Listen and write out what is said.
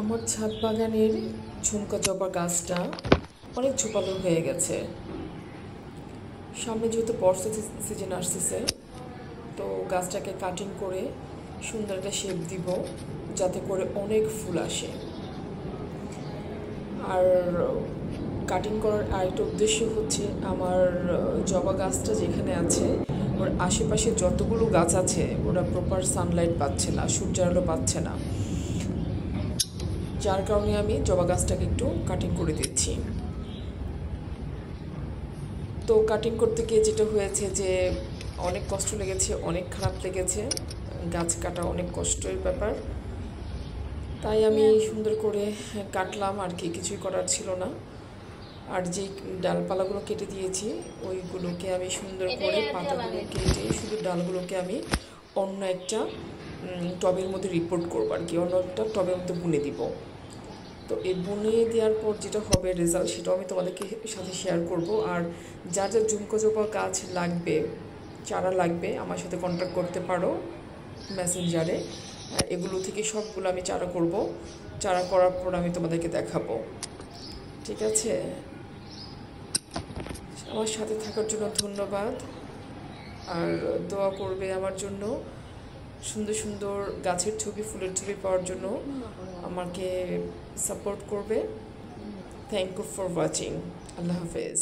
আমার ছাদ বাগানের ঝুমকা জবা গাছটা অনেক ঝোপালো হয়ে গেছে। সামনে যেহেতু বর্ষা সিজন আসতেছে, তো গাছটাকে কাটিং করে সুন্দর একটা শেপ দিব, যাতে করে অনেক ফুল আসে। আর কাটিং করার আরেকটা উদ্দেশ্য হচ্ছে, আমার জবা গাছটা যেখানে আছে ওর আশেপাশে যতগুলো গাছ আছে ওরা প্রপার সানলাইট পাচ্ছে না, সূর্যের আলো পাচ্ছে না, যার কারণে আমি জবা গাছটাকে একটু কাটিং করে দিচ্ছি। তো কাটিং করতে গিয়ে যেটা হয়েছে যে অনেক কষ্ট লেগেছে, অনেক খারাপ লেগেছে। গাছ কাটা অনেক কষ্টের ব্যাপার, তাই আমি সুন্দর করে কাটলাম আর কি, কিছুই করার ছিল না। আর যে ডালপালাগুলো কেটে দিয়েছি ওইগুলোকে আমি সুন্দর করে, পাতাগুলো কেটে শুধু ডালগুলোকে আমি অন্য একটা টবের মধ্যে রিপোর্ট করবো আর কি, অন্য একটা টবের মধ্যে বুনে দিব। তো এই বুনে দেওয়ার পর যেটা হবে রেজাল্ট, সেটাও আমি তোমাদেরকে সাথে শেয়ার করব। আর যার যার ঝুমকো জবা গাছ লাগবে, চারা লাগবে, আমার সাথে কন্ট্যাক্ট করতে পারো মেসেঞ্জারে। এগুলো থেকে সবগুলো আমি চারা করব, চারা করার পর আমি তোমাদেরকে দেখাবো। ঠিক আছে, আমার সাথে থাকার জন্য ধন্যবাদ। আর দোয়া করবে আমার জন্য, সুন্দর সুন্দর গাছের ছবি, ফুলের ছবি পাওয়ার জন্য আমাকে সাপোর্ট করবে। Thank you for watching. আল্লাহ হাফেজ।